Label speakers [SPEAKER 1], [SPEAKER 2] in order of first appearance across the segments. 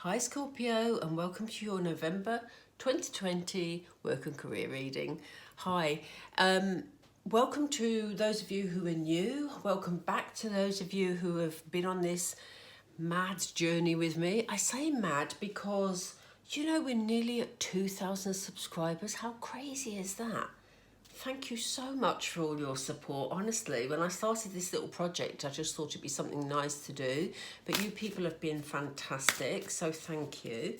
[SPEAKER 1] Hi Scorpio, and welcome to your November 2020 work and career reading. Hi, welcome to those of you who are new. Welcome back to those of you who have been on this mad journey with me. I say mad because, we're nearly at 2,000 subscribers. How crazy is that? Thank you so much for all your support. Honestly, when I started this little project, I just thought it'd be something nice to do. But you people have been fantastic, so thank you.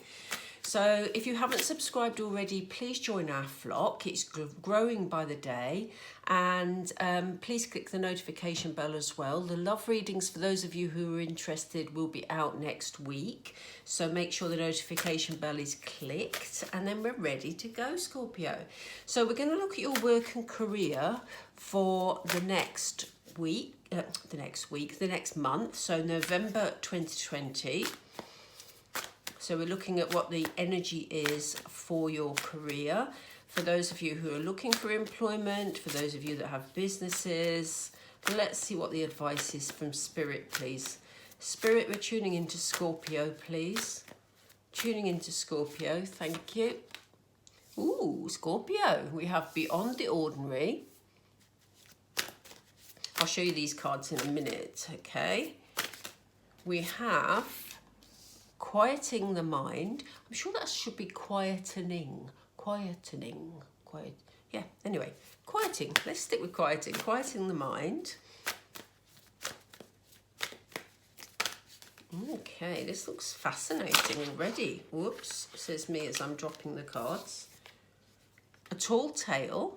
[SPEAKER 1] So if you haven't subscribed already, please join our flock. It's growing by the day. And please click the notification bell as well. The love readings, for those of you who are interested, will be out next week. So make sure the notification bell is clicked, and then we're ready to go, Scorpio. So we're going to look at your work and career for the next month. So November 2020. So we're looking at what the energy is for your career. For those of you who are looking for employment, for those of you that have businesses, let's see what the advice is from Spirit, please. Spirit, we're tuning into Scorpio, please. Tuning into Scorpio, thank you. Ooh, Scorpio, we have Beyond the Ordinary. I'll show you these cards in a minute, okay? We have Quieting the Mind. I'm sure that should be quietening. Anyway, quieting. Let's stick with quieting. Quieting the mind. Okay, this looks fascinating already. Whoops, says me as I'm dropping the cards. A Tall Tale.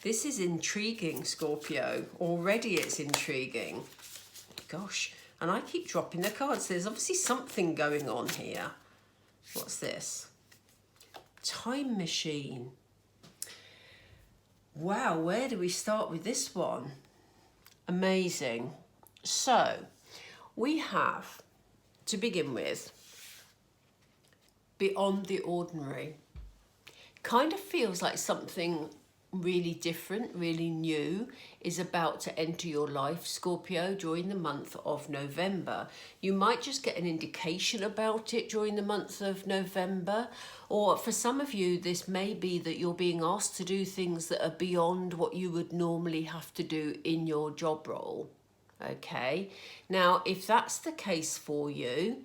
[SPEAKER 1] This is intriguing, Scorpio. Already it's intriguing. Gosh. And I keep dropping the cards. There's obviously something going on here. What's this? Time Machine. Wow, where do we start with this one? Amazing. So, we have, to begin with, Beyond the Ordinary. Kind of feels like something really different, really new is about to enter your life, Scorpio, during the month of November. You might just get an indication about it during the month of November, or for some of you this may be that you're being asked to do things that are beyond what you would normally have to do in your job role. Okay, now if that's the case for you,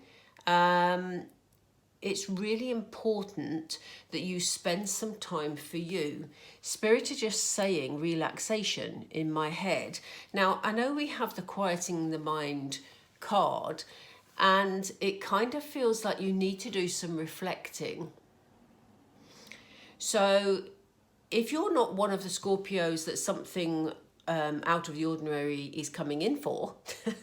[SPEAKER 1] it's really important that you spend some time for you. Spirit are just saying relaxation in my head. Now, I know we have the Quieting the Mind card, and it kind of feels like you need to do some reflecting. So if you're not one of the Scorpios that something out of the ordinary is coming in for, did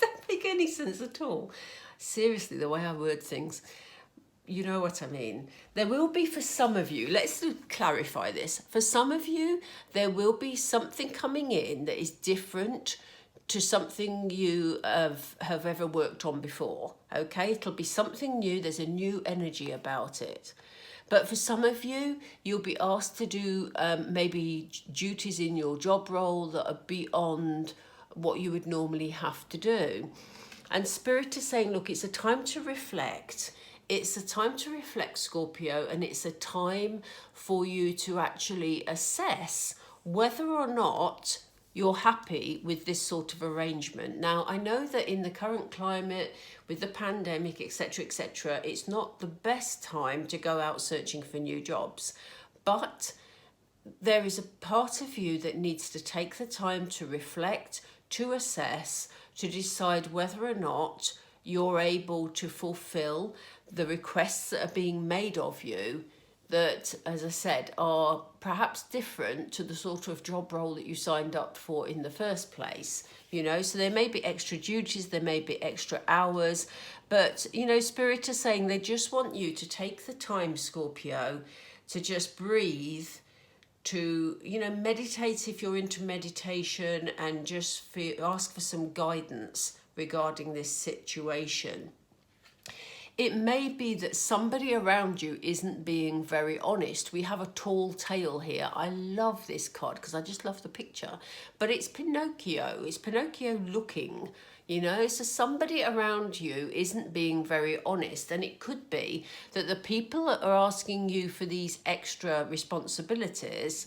[SPEAKER 1] that make any sense at all? Seriously, the way I word things. You know what I mean. There will be, for some of you, let's clarify this. For some of you, there will be something coming in that is different to something you have ever worked on before. Okay, it'll be something new. There's a new energy about it. But for some of you, you'll be asked to do maybe duties in your job role that are beyond what you would normally have to do. And Spirit is saying, look, it's a time to reflect. It's a time to reflect, Scorpio, and it's a time for you to actually assess whether or not you're happy with this sort of arrangement. Now, I know that in the current climate, with the pandemic, etc., it's not the best time to go out searching for new jobs. But there is a part of you that needs to take the time to reflect, to assess, to decide whether or not you're able to fulfill the requests that are being made of you that, as I said, are perhaps different to the sort of job role that you signed up for in the first place. So there may be extra duties, there may be extra hours, but, Spirit is saying they just want you to take the time, Scorpio, to just breathe, to, meditate if you're into meditation, and just ask for some guidance regarding this situation. It may be that somebody around you isn't being very honest. We have a tall tale here. I love this card because I just love the picture. But it's Pinocchio. It's Pinocchio looking, You know, so somebody around you isn't being very honest, and it could be that the people that are asking you for these extra responsibilities,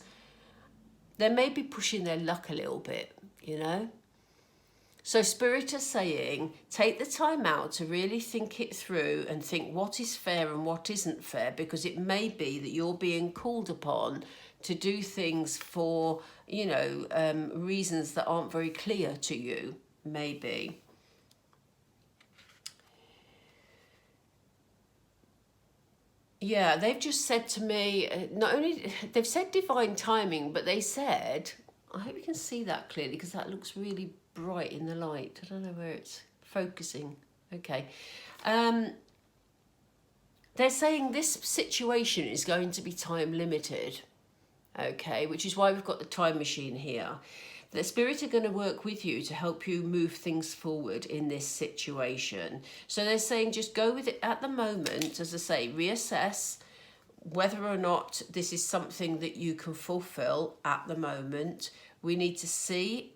[SPEAKER 1] they may be pushing their luck a little bit, you know. So Spirit is saying, take the time out to really think it through and think what is fair and what isn't fair, because it may be that you're being called upon to do things for, you know, reasons that aren't very clear to you. Maybe. Yeah, they've just said to me, not only, they've said divine timing, but they said, I hope you can see that clearly because that looks really bright in the light. I don't know where it's focusing. Okay. They're saying this situation is going to be time limited. Okay, which is why we've got the time machine here. The Spirit are going to work with you to help you move things forward in this situation. So they're saying just go with it at the moment, as I say, reassess whether or not this is something that you can fulfill at the moment. We need to see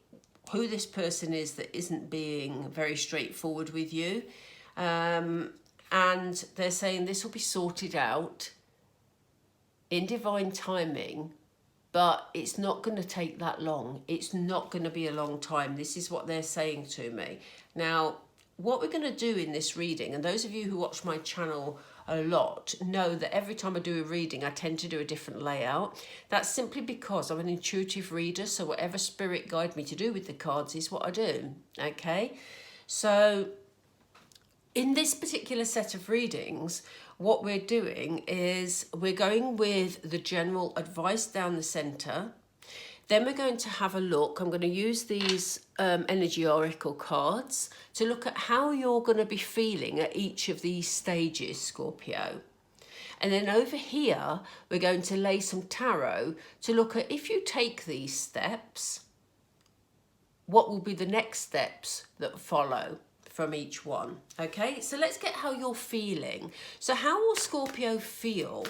[SPEAKER 1] who this person is that isn't being very straightforward with you. And they're saying this will be sorted out in divine timing, but it's not going to take that long. It's not going to be a long time. This is what they're saying to me. Now, what we're going to do in this reading, and those of you who watch my channel a lot know that every time I do a reading, I tend to do a different layout. That's simply because I'm an intuitive reader, so whatever Spirit guide me to do with the cards is what I do, okay? So in this particular set of readings, what we're doing is we're going with the general advice down the centre. Then we're going to have a look. I'm going to use these energy oracle cards to look at how you're going to be feeling at each of these stages, Scorpio. And then over here, we're going to lay some tarot to look at if you take these steps, what will be the next steps that follow from each one. Okay, so let's get how you're feeling. So how will Scorpio feel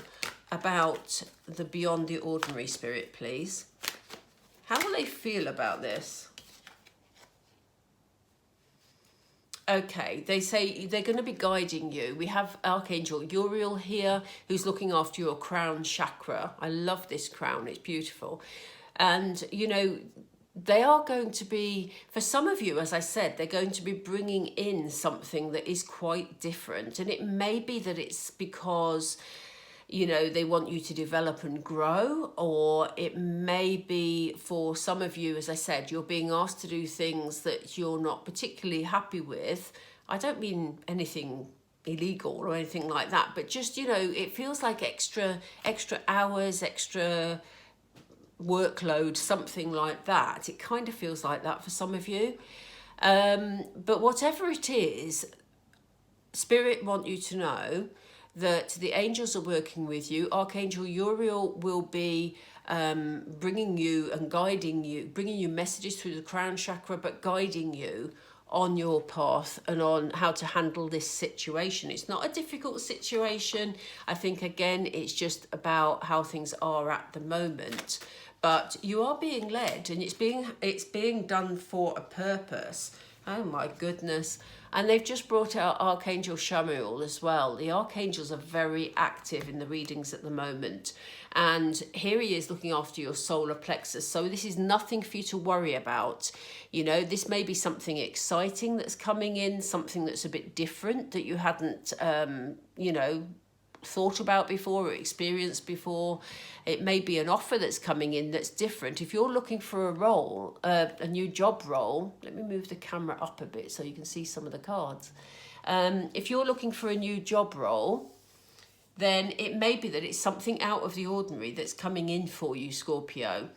[SPEAKER 1] about the beyond the ordinary, Spirit, please? How will they feel about this? Okay, they say they're going to be guiding you. We have Archangel Uriel here, who's looking after your crown chakra. I love this crown, it's beautiful. And, you know, they are going to be, for some of you, as I said, they're going to be bringing in something that is quite different. And it may be that it's because, you know, they want you to develop and grow, or it may be for some of you, as I said, you're being asked to do things that you're not particularly happy with. I don't mean anything illegal or anything like that, but just, you know, it feels like extra hours, extra workload, something like that. It kind of feels like that for some of you. But whatever it is, Spirit want you to know that the angels are working with you. Archangel Uriel will be bringing you and guiding you, bringing you messages through the crown chakra, but guiding you on your path and on how to handle this situation. It's not a difficult situation. I think, again, it's just about how things are at the moment. But you are being led, and it's being done for a purpose. Oh my goodness. And they've just brought out Archangel Chamuel as well. The archangels are very active in the readings at the moment. And here he is looking after your solar plexus. So this is nothing for you to worry about. You know, this may be something exciting that's coming in, something that's a bit different that you hadn't, you know, thought about before or experienced before. It may be an offer that's coming in that's different. If you're looking for a role, a new job role, let me move the camera up a bit so you can see some of the cards. If you're looking for a new job role, then it may be that it's something out of the ordinary that's coming in for you, Scorpio.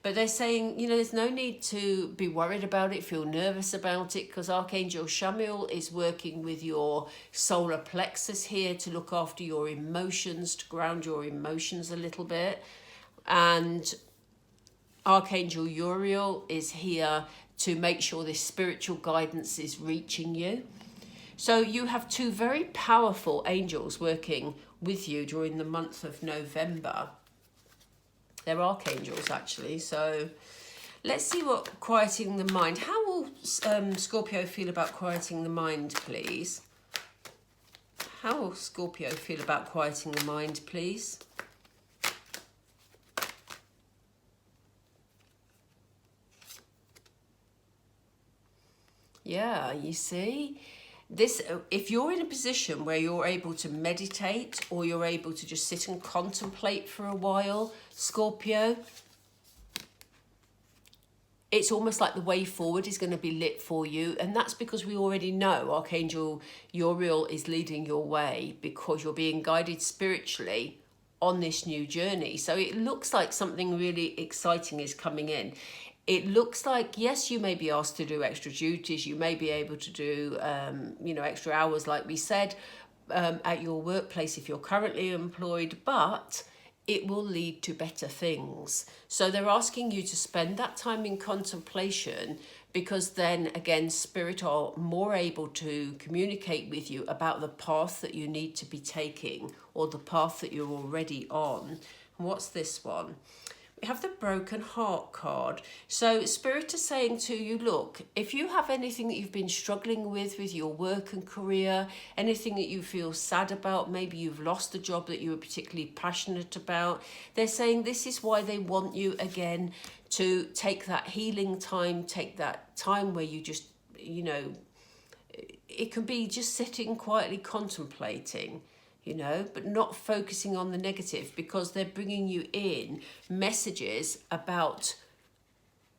[SPEAKER 1] But they're saying, you know, there's no need to be worried about it, feel nervous about it, because Archangel Chamuel is working with your solar plexus here to look after your emotions, to ground your emotions a little bit. And Archangel Uriel is here to make sure this spiritual guidance is reaching you. So you have two very powerful angels working with you during the month of November. They're archangels, actually. So let's see what quieting the mind. How will Scorpio feel about quieting the mind, please? How will Scorpio feel about quieting the mind, please? Yeah, you see, this, if you're in a position where you're able to meditate or you're able to just sit and contemplate for a while, Scorpio, it's almost like the way forward is going to be lit for you. And that's because we already know Archangel Uriel is leading your way, because you're being guided spiritually on this new journey. So it looks like something really exciting is coming in. It looks like, yes, you may be asked to do extra duties. You may be able to do, extra hours, like we said, at your workplace if you're currently employed, but it will lead to better things. So they're asking you to spend that time in contemplation, because then again, Spirit are more able to communicate with you about the path that you need to be taking, or the path that you're already on. And what's this one? We have the Broken Heart card. So Spirit is saying to you, look, if you have anything that you've been struggling with your work and career, anything that you feel sad about, maybe you've lost a job that you were particularly passionate about, they're saying this is why they want you again to take that healing time, take that time where you just, it can be just sitting quietly contemplating, but not focusing on the negative, because they're bringing you in messages about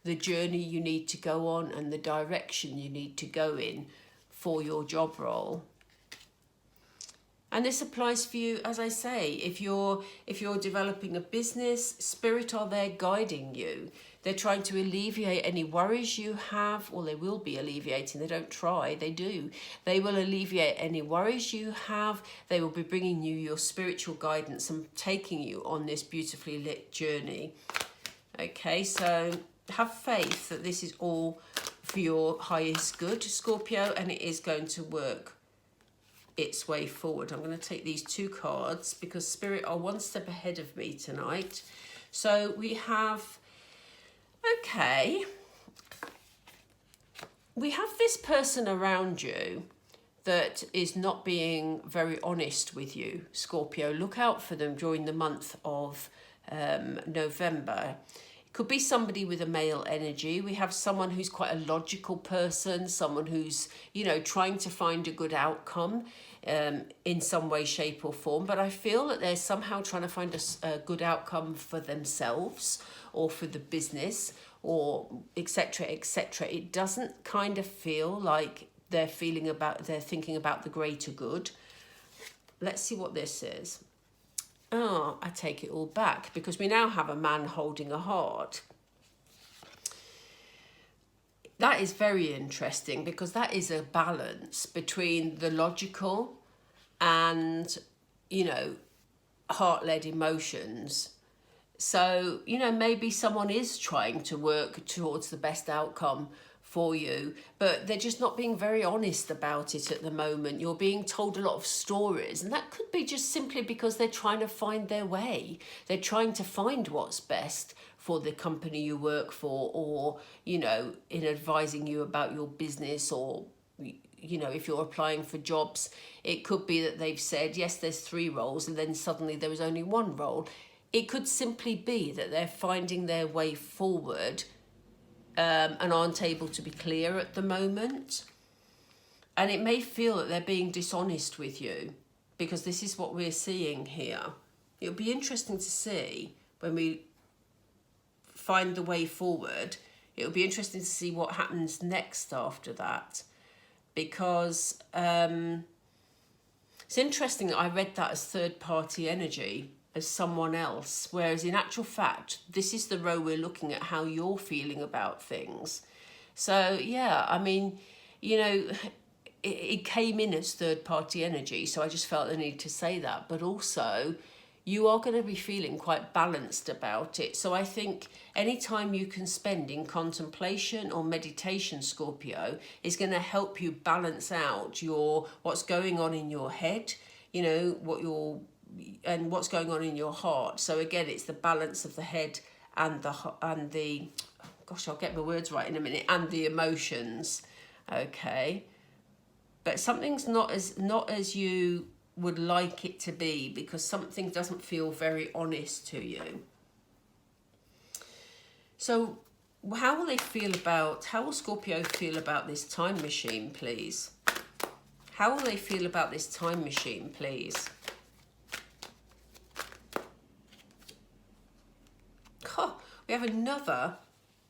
[SPEAKER 1] the journey you need to go on and the direction you need to go in for your job role. And this applies for you, as I say, if you're developing a business, Spirit are there guiding you. They're trying to alleviate any worries you have, or they will be alleviating. They don't try, they do. They will alleviate any worries you have. They will be bringing you your spiritual guidance and taking you on this beautifully lit journey. Okay, so have faith that this is all for your highest good, Scorpio, and it is going to work its way forward. I'm going to take these two cards because Spirit are one step ahead of me tonight. So we have, okay, we have this person around you that is not being very honest with you, Scorpio. Look out for them during the month of November. It could be somebody with a male energy. We have someone who's quite a logical person, someone who's, trying to find a good outcome in some way, shape or form. But I feel that they're somehow trying to find a good outcome for themselves or for the business, or etc., etc. It doesn't kind of feel like they're thinking about the greater good. Let's see what this is. Oh, I take it all back, because we now have a man holding a heart. That is very interesting, because that is a balance between the logical and, heart-led emotions. So, maybe someone is trying to work towards the best outcome for you, but they're just not being very honest about it at the moment. You're being told a lot of stories, and that could be just simply because they're trying to find their way. They're trying to find what's best for the company you work for, or, in advising you about your business, or, if you're applying for jobs, it could be that they've said, yes, there's 3 roles, and then suddenly there was only 1 role. It could simply be that they're finding their way forward and aren't able to be clear at the moment. And it may feel that they're being dishonest with you, because this is what we're seeing here. It'll be interesting to see when we find the way forward. It'll be interesting to see what happens next after that, because it's interesting that I read that as third-party energy, as someone else, whereas in actual fact, this is the row we're looking at, how you're feeling about things. So yeah, I mean, it came in as third-party energy, so I just felt the need to say that. But also, you are going to be feeling quite balanced about it. So I think any time you can spend in contemplation or meditation, Scorpio, is going to help you balance out what's going on in your head, and what's going on in your heart. So again, it's the balance of the head and the gosh, I'll get my words right in a minute, and the emotions, okay? But something's not as you would like it to be, because something doesn't feel very honest to you. So how will Scorpio feel about this time machine, please? How will they feel about this time machine, please? Oh, we have another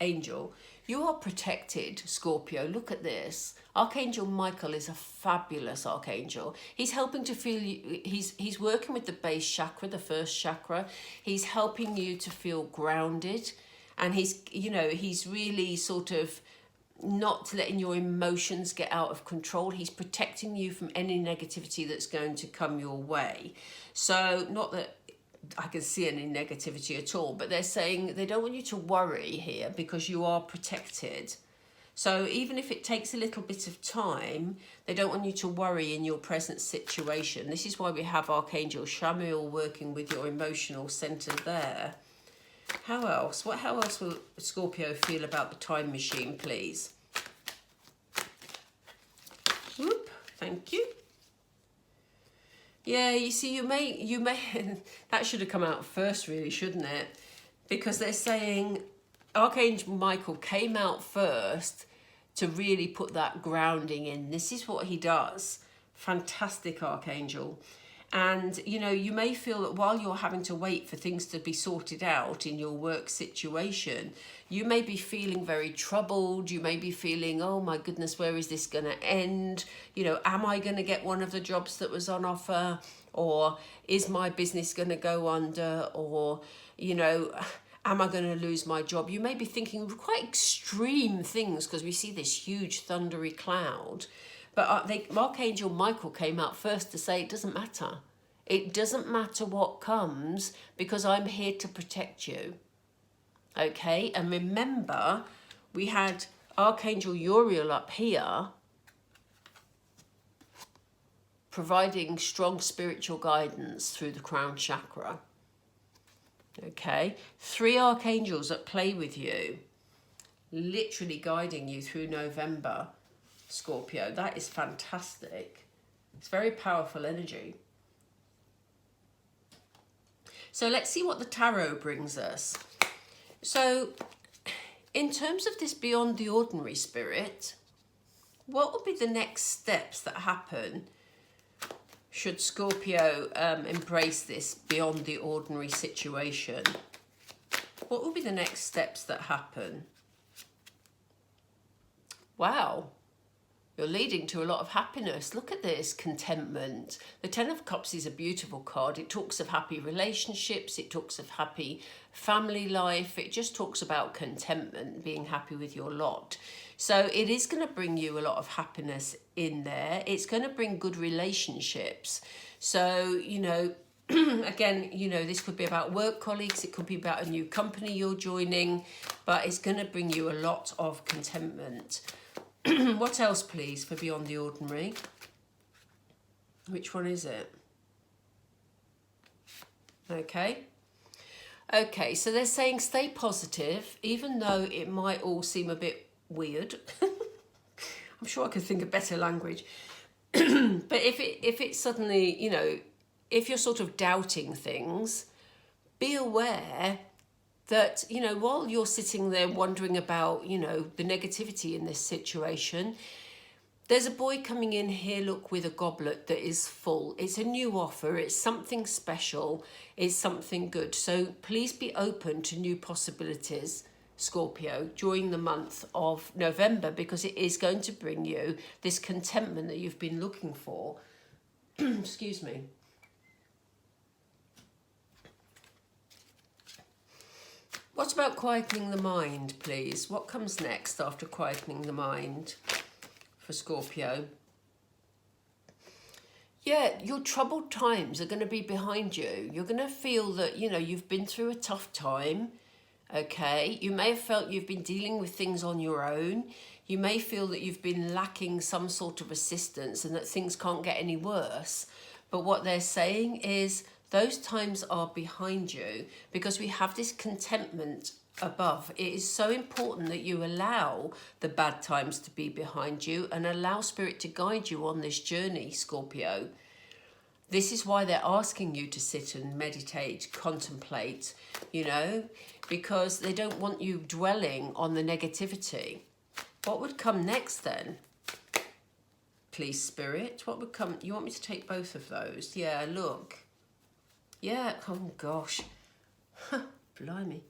[SPEAKER 1] angel. You are protected, Scorpio. Look at this. Archangel Michael is a fabulous archangel. He's helping to feel you. He's working with the base chakra, the first chakra. He's helping you to feel grounded, and he's really sort of not letting your emotions get out of control. He's protecting you from any negativity that's going to come your way. So not that I can see any negativity at all, but they're saying they don't want you to worry here because you are protected. So even if it takes a little bit of time, they don't want you to worry in your present situation. This is why we have Archangel Chamuel working with your emotional center there. How else? How else will Scorpio feel about the time machine, please? Whoop, thank you. Yeah, you see, you may, that should have come out first, really, shouldn't it? Because they're saying Archangel Michael came out first to really put that grounding in. This is what he does. Fantastic Archangel. And, you may feel that while you're having to wait for things to be sorted out in your work situation, you may be feeling very troubled. You may be feeling, oh my goodness, where is this going to end? Am I going to get one of the jobs that was on offer? Or is my business going to go under? Or, am I going to lose my job? You may be thinking quite extreme things because we see this huge thundery cloud. But Archangel Michael came out first to say it doesn't matter. It doesn't matter what comes because I'm here to protect you. Okay, and remember, we had Archangel Uriel up here providing strong spiritual guidance through the crown chakra. Okay, 3 archangels at play with you, literally guiding you through November. Scorpio, that is fantastic. It's very powerful energy. So let's see what the tarot brings us. So in terms of this beyond the ordinary spirit, what will be the next steps that happen should Scorpio embrace this beyond the ordinary situation? What will be the next steps that happen? Wow. You're leading to a lot of happiness. Look at this, contentment. The 10 of Cups is a beautiful card. It talks of happy relationships. It talks of happy family life. It just talks about contentment, being happy with your lot. So it is going to bring you a lot of happiness in there. It's going to bring good relationships. So, again, this could be about work colleagues. It could be about a new company you're joining. But it's going to bring you a lot of contentment. What else, please, for Beyond the Ordinary? Which one is it? Okay, so they're saying stay positive, even though it might all seem a bit weird. I'm sure I could think of better language. But if it suddenly, if you're sort of doubting things, be aware that, while you're sitting there wondering about, the negativity in this situation, there's a boy coming in here, look, with a goblet that is full. It's a new offer. It's something special. It's something good. So please be open to new possibilities, Scorpio, during the month of November, because it is going to bring you this contentment that you've been looking for. Excuse me. What about quietening the mind, please? What comes next after quietening the mind for Scorpio? Yeah, your troubled times are going to be behind you. You're going to feel that, you've been through a tough time, okay? You may have felt you've been dealing with things on your own. You may feel that you've been lacking some sort of assistance and that things can't get any worse. But what they're saying is those times are behind you because we have this contentment above. It is so important that you allow the bad times to be behind you and allow Spirit to guide you on this journey, Scorpio. This is why they're asking you to sit and meditate, contemplate, you know, because they don't want you dwelling on the negativity. What would come next then? Please, Spirit, what would come? You want me to take both of those? Yeah, look. Yeah, oh gosh. Blimey.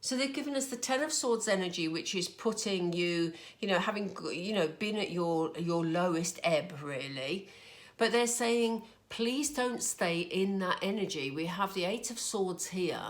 [SPEAKER 1] So they've given us the Ten of Swords energy, which is putting you, you know, having, you know, been at your lowest ebb, really. But they're saying, please don't stay in that energy. We have the Eight of Swords here.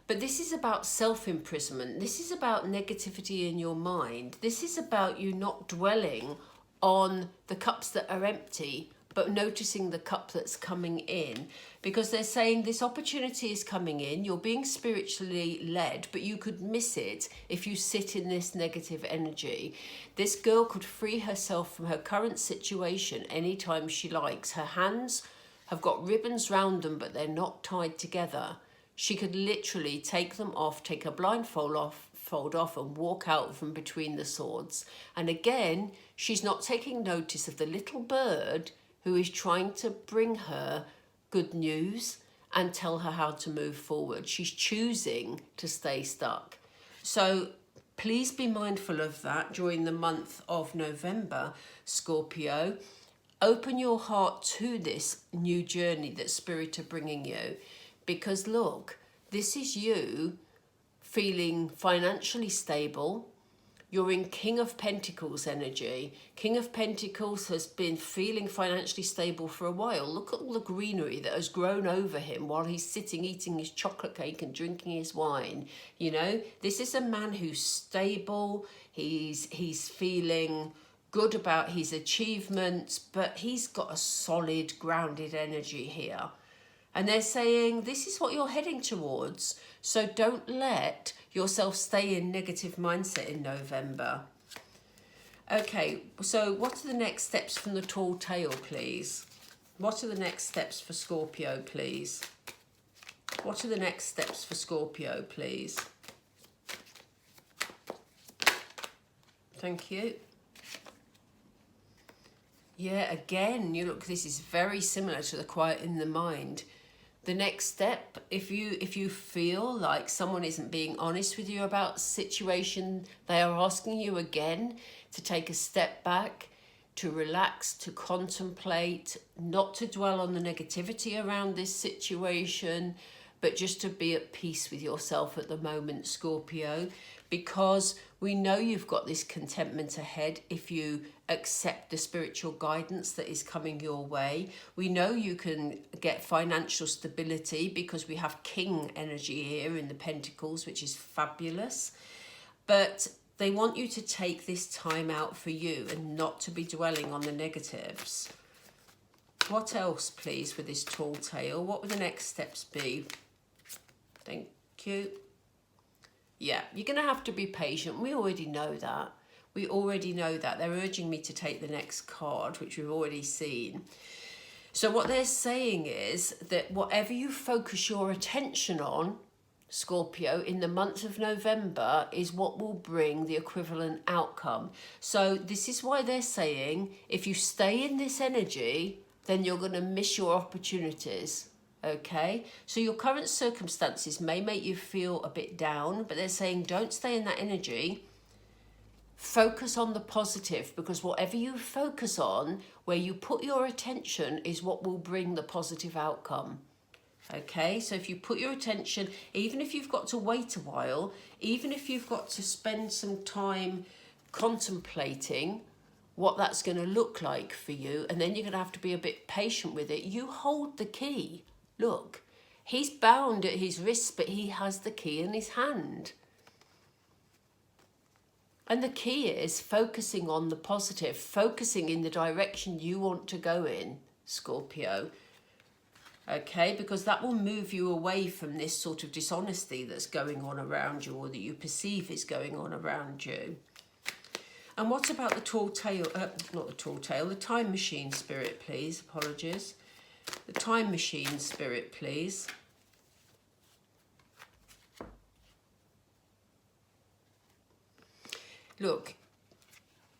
[SPEAKER 1] But this is about self-imprisonment. This is about negativity in your mind. This is about you not dwelling on the cups that are empty, but noticing the cup that's coming in. Because they're saying this opportunity is coming in, you're being spiritually led, but you could miss it if you sit in this negative energy. This girl could free herself from her current situation anytime she likes. Her hands have got ribbons round them, but they're not tied together. She could literally take them off, take her blindfold off and walk out from between the swords. And again, she's not taking notice of the little bird who is trying to bring her good news and tell her how to move forward. She's choosing to stay stuck. So please be mindful of that during the month of November, Scorpio. Open your heart to this new journey that Spirit are bringing you. Because look, this is you feeling financially stable. You're in King of Pentacles energy. King of Pentacles has been feeling financially stable for a while. Look at all the greenery that has grown over him while he's sitting eating his chocolate cake and drinking his wine. You know, this is a man who's stable. He's feeling good about his achievements, but he's got a solid, grounded energy here. And they're saying, this is what you're heading towards. So don't let yourself stay in negative mindset in November. Okay, so what are the next steps from the tall tale, please? What are the next steps for Scorpio, please? What are the next steps for Scorpio, please? Thank you. Yeah, again, you look, this is very similar to the quiet in the mind. The next step, if you feel like someone isn't being honest with you about a situation, they are asking you again to take a step back, to relax, to contemplate, not to dwell on the negativity around this situation, but just to be at peace with yourself at the moment, Scorpio, because we know you've got this contentment ahead if you accept the spiritual guidance that is coming your way. We know you can get financial stability because we have King energy here in the Pentacles, which is fabulous. But they want you to take this time out for you and not to be dwelling on the negatives. What else, please, for this tall tale? What would the next steps be? Thank you. Yeah, you're going to have to be patient. We already know that. We already know that. They're urging me to take the next card, which we've already seen. So what they're saying is that whatever you focus your attention on, Scorpio, in the month of November is what will bring the equivalent outcome. So this is why they're saying if you stay in this energy, then you're going to miss your opportunities. Okay, so your current circumstances may make you feel a bit down, but they're saying don't stay in that energy. Focus on the positive, because whatever you focus on, where you put your attention is what will bring the positive outcome. Okay, so if you put your attention, even if you've got to wait a while, even if you've got to spend some time contemplating what that's going to look like for you, and then you're going to have to be a bit patient with it, you hold the key. Look, he's bound at his wrist, but he has the key in his hand. And the key is focusing on the positive, focusing in the direction you want to go in, Scorpio. Okay, because that will move you away from this sort of dishonesty that's going on around you, or that you perceive is going on around you. And what about the tall tale, not the tall tale, the time machine spirit, please, apologies. The time machine spirit, please. Look,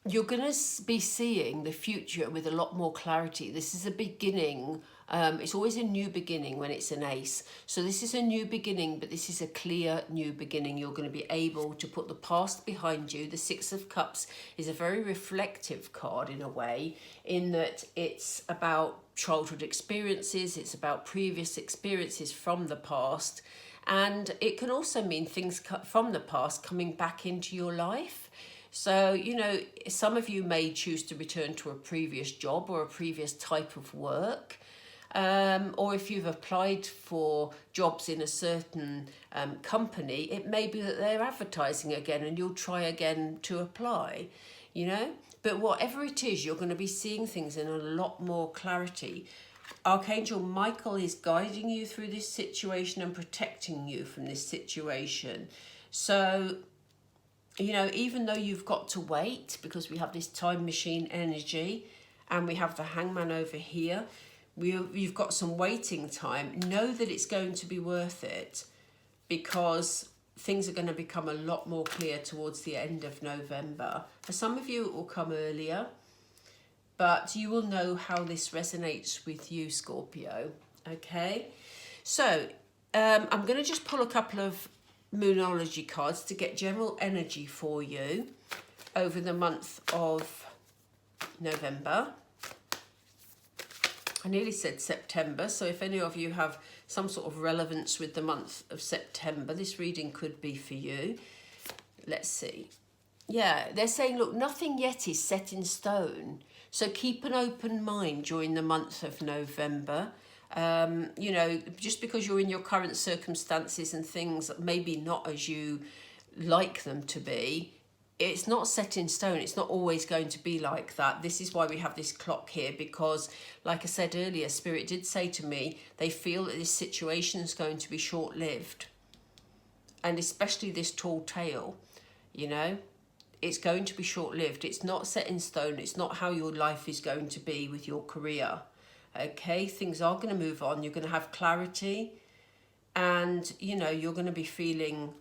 [SPEAKER 1] you're going to be seeing the future with a lot more clarity. This is a beginning. It's always a new beginning when it's an ace. So this is a new beginning, but this is a clear new beginning. You're going to be able to put the past behind you. The Six of Cups is a very reflective card in a way, in that it's about childhood experiences. It's about previous experiences from the past. And it can also mean things from the past coming back into your life. So, you know, some of you may choose to return to a previous job or a previous type of work. Or if you've applied for jobs in a certain company, it may be that they're advertising again and you'll try again to apply, you know. But whatever it is, you're going to be seeing things in a lot more clarity. Archangel Michael is guiding you through this situation and protecting you from this situation. So, you know, even though you've got to wait, because we have this time machine energy and we have the Hangman over here, you've got some waiting time. Know that it's going to be worth it, because things are going to become a lot more clear towards the end of November. For some of you, it will come earlier, but you will know how this resonates with you, Scorpio. Okay, so I'm going to just pull a couple of Moonology cards to get general energy for you over the month of November. I nearly said September, so if any of you have some sort of relevance with the month of September, this reading could be for you. Let's see. Yeah, they're saying, look, nothing yet is set in stone. So keep an open mind during the month of November. You know, just because you're in your current circumstances and things maybe not as you like them to be, it's not set in stone. It's not always going to be like that. This is why we have this clock here, because like I said earlier, Spirit did say to me, they feel that this situation is going to be short-lived. And especially this tall tale, you know, it's going to be short-lived. It's not set in stone. It's not how your life is going to be with your career. Okay, things are going to move on. You're going to have clarity, and, you know, you're going to be feeling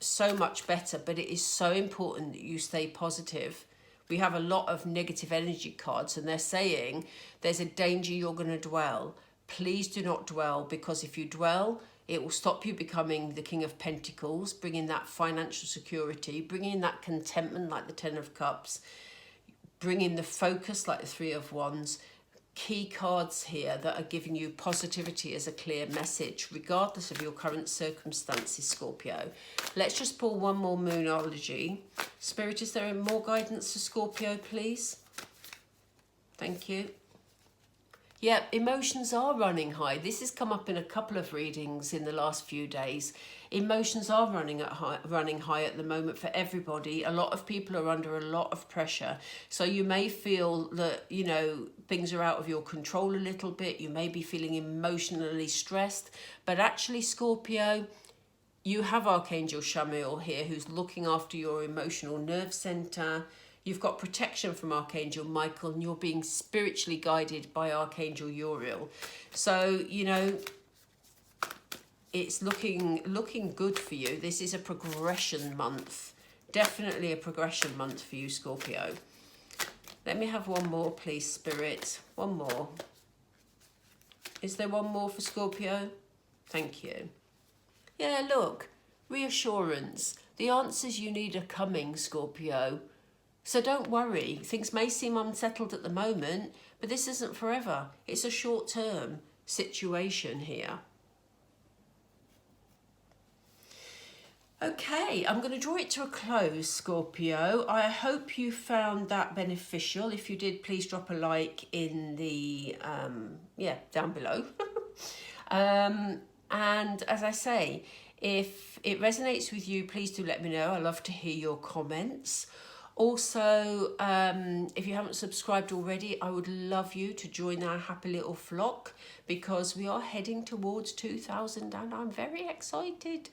[SPEAKER 1] so much better, but it is so important that you stay positive. We have a lot of negative energy cards, and they're saying there's a danger you're going to dwell. Please do not dwell, because if you dwell, it will stop you becoming the King of Pentacles, bringing that financial security, bringing that contentment like the Ten of Cups, bringing the focus like the Three of Wands. Key cards here that are giving you positivity as a clear message, regardless of your current circumstances, Scorpio. Let's just pull one more Moonology. Spirit, is there more guidance for Scorpio, please? Thank you. Yeah, emotions are running high. This has come up in a couple of readings in the last few days. Emotions are running high at the moment for everybody. A lot of people are under a lot of pressure. So you may feel that, you know, things are out of your control a little bit. You may be feeling emotionally stressed. But actually, Scorpio, you have Archangel Chamuel here, who's looking after your emotional nerve center. You've got protection from Archangel Michael, and you're being spiritually guided by Archangel Uriel. So, you know, it's looking good for you. This is a progression month. Definitely a progression month for you, Scorpio. Let me have one more, please, Spirit. One more. Is there one more for Scorpio? Thank you. Yeah, look, reassurance. The answers you need are coming, Scorpio. So don't worry. Things may seem unsettled at the moment, but this isn't forever. It's a short-term situation here. Okay, I'm going to draw it to a close, Scorpio. I hope you found that beneficial. If you did, please drop a like in the, down below. And as I say, if it resonates with you, please do let me know. I love to hear your comments. Also, if you haven't subscribed already, I would love you to join our happy little flock, because we are heading towards 2,000 and I'm very excited.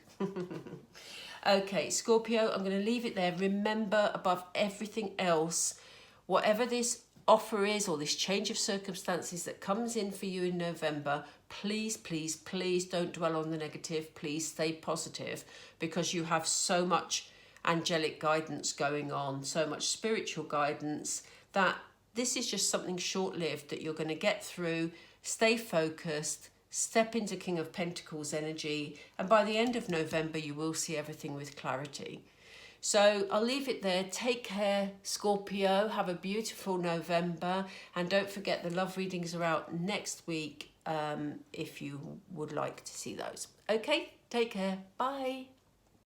[SPEAKER 1] Okay, Scorpio, I'm going to leave it there. Remember, above everything else, whatever this offer is or this change of circumstances that comes in for you in November, please, please, please don't dwell on the negative. Please stay positive, because you have so much angelic guidance going on, so much spiritual guidance, that this is just something short-lived that you're going to get through. Stay focused, step into King of Pentacles energy, and by the end of November you will see everything with clarity. So I'll leave it there. Take care, Scorpio. Have a beautiful November. And don't forget, the love readings are out next week if you would like to see those. Okay, take care. Bye.